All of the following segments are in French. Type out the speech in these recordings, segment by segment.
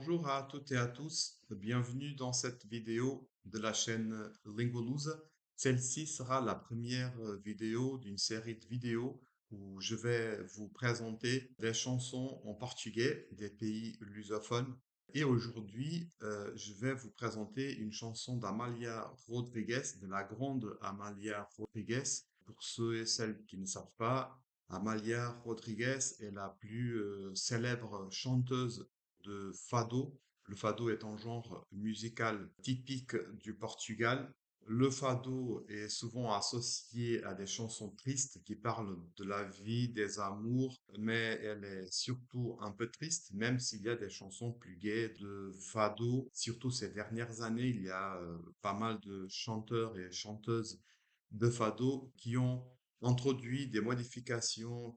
Bonjour à toutes et à tous, bienvenue dans cette vidéo de la chaîne Lingualusa. Celle-ci sera la première vidéo d'une série de vidéos où je vais vous présenter des chansons en portugais des pays lusophones. Et aujourd'hui, je vais vous présenter une chanson d'Amalia Rodrigues, de la grande Amalia Rodrigues. Pour ceux et celles qui ne savent pas, Amalia Rodrigues est la plus célèbre chanteuse de fado. Le fado est un genre musical typique du Portugal. Le fado est souvent associé à des chansons tristes qui parlent de la vie, des amours, mais elle est surtout un peu triste, même s'il y a des chansons plus gaies de fado. Surtout ces dernières années, il y a pas mal de chanteurs et chanteuses de fado qui ont introduit des modifications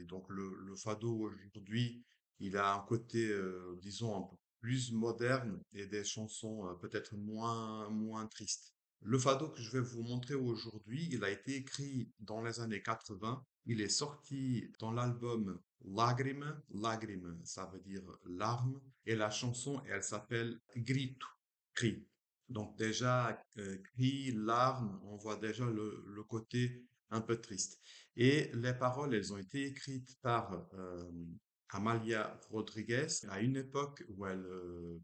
donc le fado aujourd'hui, il a un côté, disons, un peu plus moderne et des chansons peut-être moins tristes. Le fado que je vais vous montrer aujourd'hui, il a été écrit dans les années 80. Il est sorti dans l'album Lágrima. Lágrima, ça veut dire larme. Et la chanson, elle s'appelle Grito, cri. Donc déjà, cri, larme, on voit déjà le côté un peu triste. Et les paroles, elles ont été écrites par Amalia Rodrigues à une époque où elle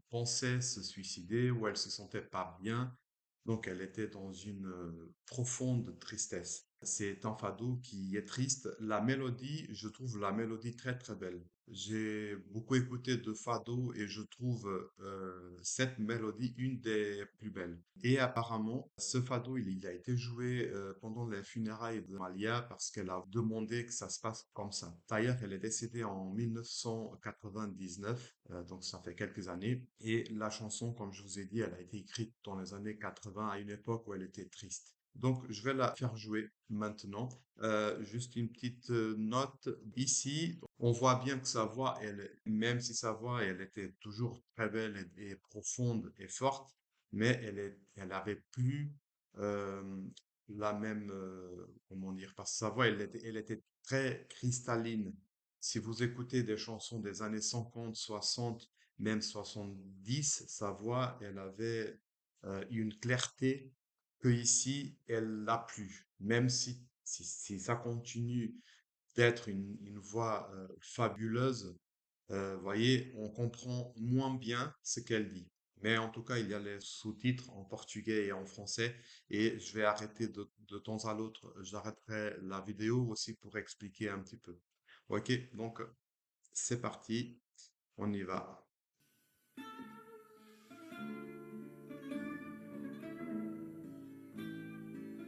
pensait se suicider, où elle se sentait pas bien, donc elle était dans une profonde tristesse. C'est un fado qui est triste. La mélodie, je trouve la mélodie très très belle. J'ai beaucoup écouté de fado et je trouve cette mélodie une des plus belles. Et apparemment, ce fado, il a été joué pendant les funérailles de Malia parce qu'elle a demandé que ça se passe comme ça. D'ailleurs, elle est décédée en 1999, donc ça fait quelques années. Et la chanson, comme je vous ai dit, elle a été écrite dans les années 80 à une époque où elle était triste. Donc, je vais la faire jouer maintenant. Juste une petite note ici. On voit bien que sa voix, même si sa voix, elle était toujours très belle et profonde et forte, mais elle avait plus euh, la même, comment dire, parce que sa voix, elle était très cristalline. Si vous écoutez des chansons des années 50, 60, même 70, sa voix, elle avait une clarté que ici, elle n'a plus. Même si ça continue d'être une voix fabuleuse, voyez, on comprend moins bien ce qu'elle dit. Mais en tout cas, il y a les sous-titres en portugais et en français. Et je vais arrêter de temps à l'autre, j'arrêterai la vidéo aussi pour expliquer un petit peu. Ok, donc c'est parti, on y va.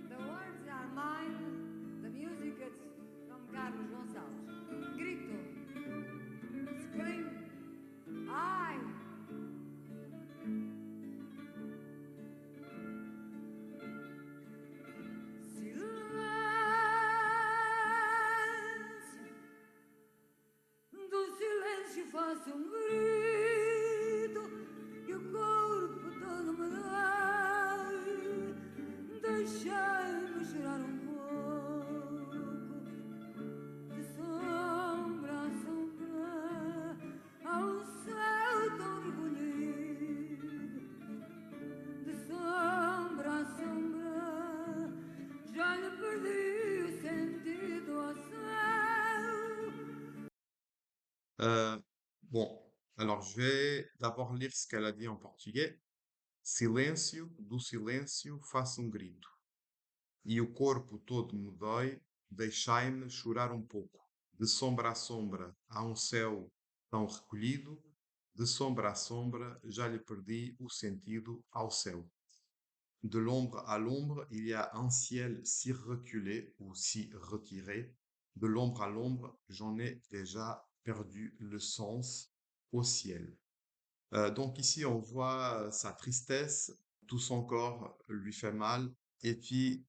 The words are mine, the music is from Carlos Gonçalves. Grito, scream, I. Silêncio, do silêncio faço grito e o corpo todo me dói. Deixai-me chorar pouco, de sombra a sombra, ao céu tão recolhido. De sombra a sombra, já lhe perdi o sentido ao céu. Euh, bon, alors je vais d'abord lire ce qu'elle a dit en portugais. Silêncio, do silêncio faço grito. E o corpo todo me dói, deixai-me chorar pouco. De sombra a sombra, há céu tão recolhido, de sombra a sombra, já lhe perdi o sentido ao céu. De l'ombre à l'ombre, il y a un ciel si reculé ou si retiré. De l'ombre à l'ombre, j'en ai déjà perdu le sens au ciel. Donc ici, on voit sa tristesse, tout son corps lui fait mal. Et puis,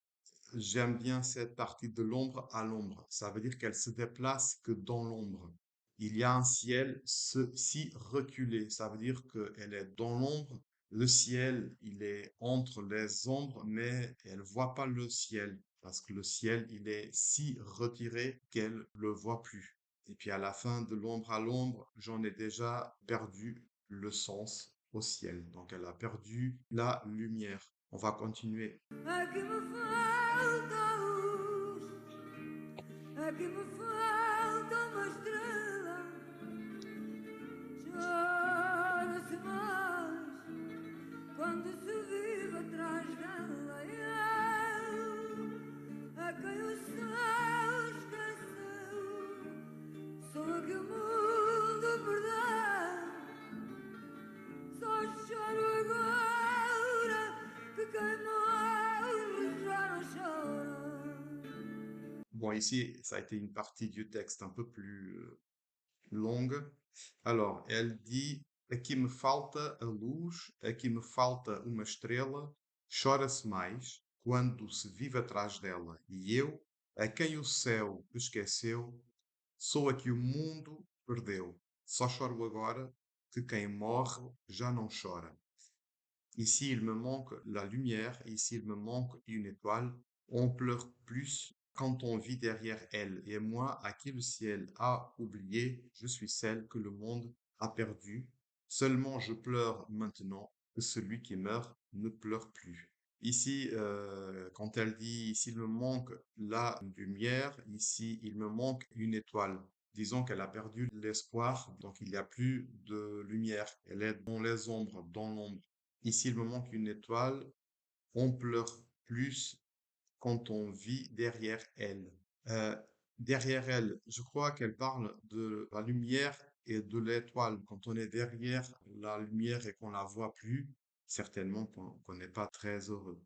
j'aime bien cette partie de l'ombre à l'ombre. Ça veut dire qu'elle se déplace que dans l'ombre. Il y a un ciel si reculé. Ça veut dire qu'elle est dans l'ombre. Le ciel, il est entre les ombres, mais elle voit pas le ciel parce que le ciel, il est si retiré qu'elle le voit plus. Et puis à la fin de l'ombre à l'ombre, j'en ai déjà perdu le sens au ciel. Donc elle a perdu la lumière. On va continuer. Aqui me falta luz, aqui me falta uma estrela. Chora-se mais quando se vive atrás dela. E eu, a quem o céu esqueceu, sou a que o mundo perdeu. Só choro agora que quem morre já não chora. Bon, ici, ça a été une partie du texte un peu plus longue. Alors, elle dit: aqui me falta a luz, aqui me falta uma estrela, chora-se mais quando se vive atrás dela. E eu, a quem o céu esqueceu, sou a que o mundo perdeu. Só choro agora que quem morre já não chora. Ici, il me manque la lumière, ici, il me manque une étoile. On pleure plus quand on vit derrière elle. Et moi, à qui le ciel a oublié, je suis celle que le monde a perdue. Seulement je pleure maintenant que celui qui meurt ne pleure plus. Ici, quand elle dit, ici, il me manque la lumière, ici, il me manque une étoile. Disons qu'elle a perdu l'espoir, donc il n'y a plus de lumière. Elle est dans les ombres, dans l'ombre. Ici, il me manque une étoile. On pleure plus quand on vit derrière elle. Euh, Derrière elle, je crois qu'elle parle de la lumière et de l'étoile. Quand on est derrière la lumière et qu'on la voit plus, certainement qu'on n'est pas très heureux.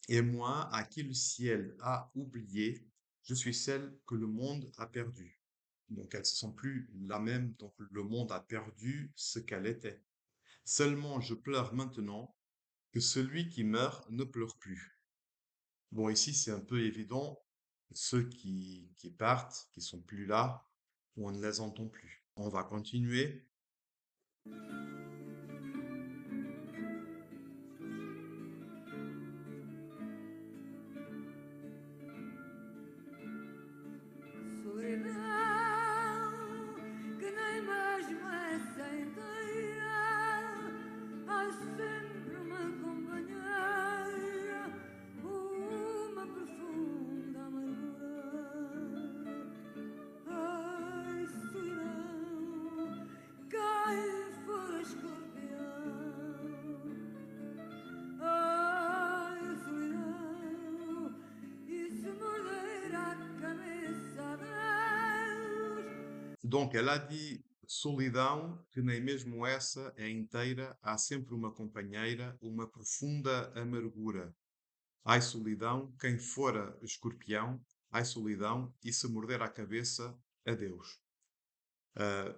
Et moi, à qui le ciel a oublié, je suis celle que le monde a perdue. Donc elles ne sont plus la même, donc le monde a perdu ce qu'elle était. Seulement je pleure maintenant que celui qui meurt ne pleure plus. Bon, ici, c'est un peu évident. Ceux qui partent, qui sont plus là, on ne les entend plus. On va continuer. Solidão que nem mesmo essa inteira há sempre uma companheira, uma profunda amargura. Ai, solidão, quem for escorpião. Ai, solidão, e se morder a cabeça a Deus. Donc, elle a dit solidão, que nem mesmo essa é inteira, há sempre uma companheira, uma profunda amargura. Ai, solidão, quem fora escorpião, ai, solidão, e se morder a cabeça, adeus.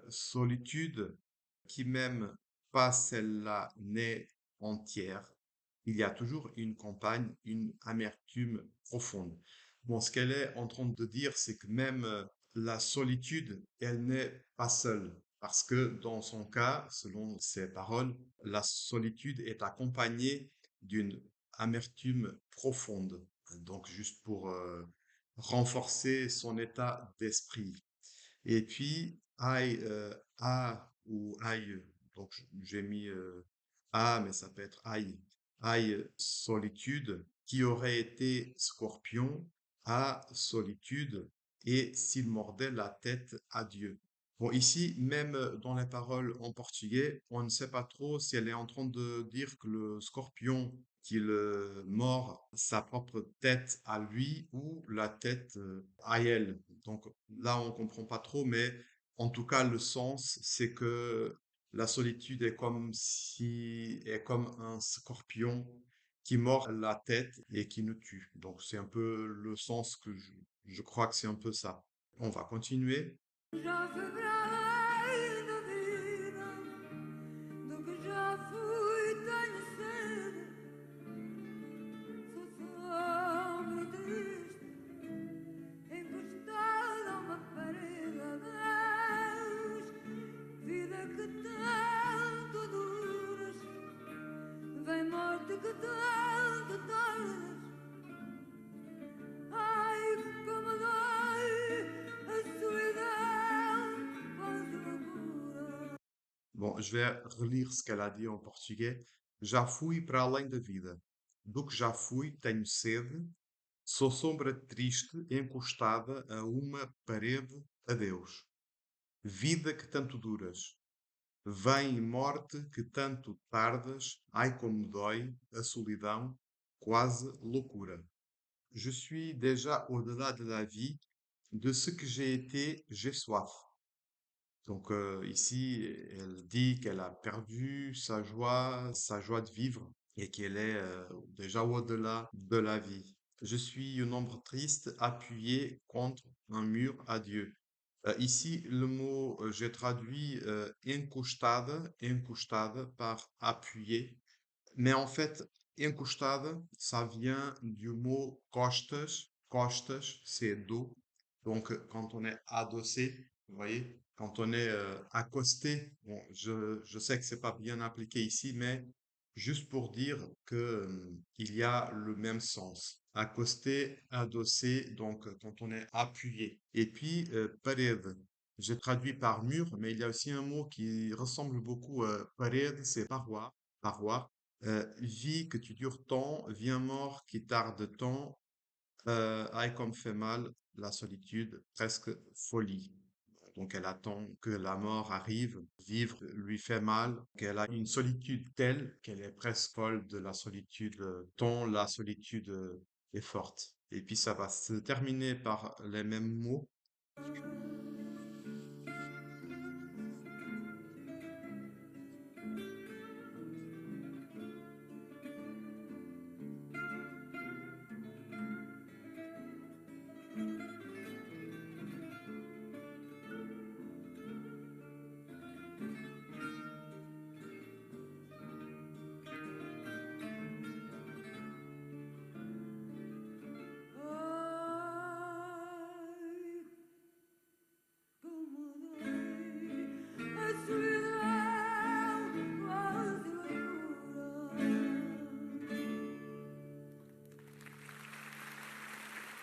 Solitude, qui même pas celle-là n'est entière, il y a toujours une campagne, une amertume profonde. Bon, ce qu'elle est en train de dire, c'est que même la solitude, elle n'est pas seule. Parce que dans son cas, selon ses paroles, la solitude est accompagnée d'une amertume profonde. Donc, juste pour renforcer son état d'esprit. Et puis, a ou aïe, donc j'ai mis a, mais ça peut être aïe. Aïe, solitude, qui aurait été scorpion, a, solitude, et s'il mordait la tête à Dieu. Bon, ici, même dans les paroles en portugais, on ne sait pas trop si elle est en train de dire que le scorpion qu'il mord sa propre tête à lui ou la tête à elle. Donc là, on comprend pas trop, mais en tout cas, le sens, c'est que la solitude est comme un scorpion qui mord la tête et qui nous tue. Donc c'est un peu le sens que je crois que c'est un peu ça. On va continuer. Já fui para além da vida, do que já fui, tenho sede. Sou sombra e triste, encostada a uma parede. Adeus, vida que tanto duras, vem morte que tanto tardas. Ai, como dói a solidão quando Bom, je vais relire ce qu'elle a dit en portugais. Já fui para além da vida. Do que já fui, tenho sede. Sou sombra triste encostada a uma parede. Adeus. Vida que tanto duras. Vem morte que tanto tardas. Ai como dói a solidão, quase loucura. Je suis déjà au-delà de la vie. De ce que j'ai été, j'ai soif. Donc ici, elle dit qu'elle a perdu sa joie de vivre et qu'elle est déjà au-delà de la vie. Je suis une ombre triste appuyée contre un mur. Adieu. Ici, le mot, j'ai traduit encostada, encostada par appuyé. Mais en fait, encostada, ça vient du mot costas. Costas, c'est dos. Donc, quand on est adossé, vous voyez, quand on est accosté, bon, je sais que c'est pas bien appliqué ici, mais juste pour dire que il y a le même sens. Accosté, adossé, donc quand on est appuyé. Et puis, parede, j'ai traduit par mur, mais il y a aussi un mot qui ressemble beaucoup à parede, c'est paroi, paroi. Vie que tu dures tant, viens mort qui tarde tant, aïe comme fait mal, la solitude, presque folie. Donc elle attend que la mort arrive, vivre lui fait mal, qu'elle a une solitude telle qu'elle est presque folle de la solitude, tant la solitude est forte. Et puis ça va se terminer par les mêmes mots. Ai,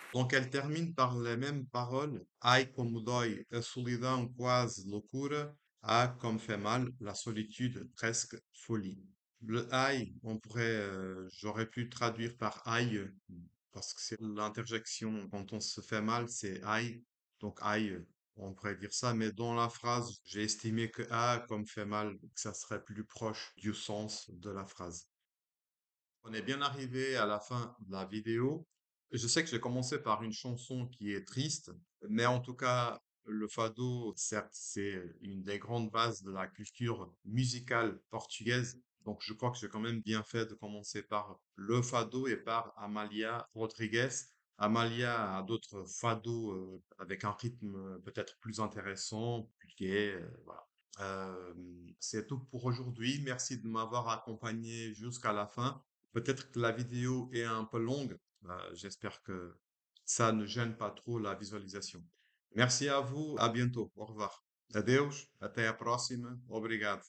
como dói a solidão, quase loucura. Donc elle termine par les mêmes paroles. Ai como dói a solidão, quase loucura. Ah, comme fait mal la solitude, presque folie. Le ai, j'aurais pu traduire par aïe, parce que c'est l'interjection. Quand on se fait mal, c'est aïe. Donc aïe, on pourrait dire ça. Mais dans la phrase, j'ai estimé que ah, comme fait mal, que ça serait plus proche du sens de la phrase. On est bien arrivé à la fin de la vidéo. Je sais que j'ai commencé par une chanson qui est triste, mais en tout cas, le fado, certes, c'est une des grandes bases de la culture musicale portugaise. Donc, je crois que j'ai quand même bien fait de commencer par le fado et par Amalia Rodrigues. Amalia a d'autres fados avec un rythme peut-être plus intéressant, plus gai, voilà. Euh, c'est tout pour aujourd'hui. Merci de m'avoir accompagné jusqu'à la fin. Peut-être que la vidéo est un peu longue. J'espère que ça ne gêne pas trop la visualisation. Merci à vous. À bientôt. Au revoir. Adeus. Até a próxima. Obrigado.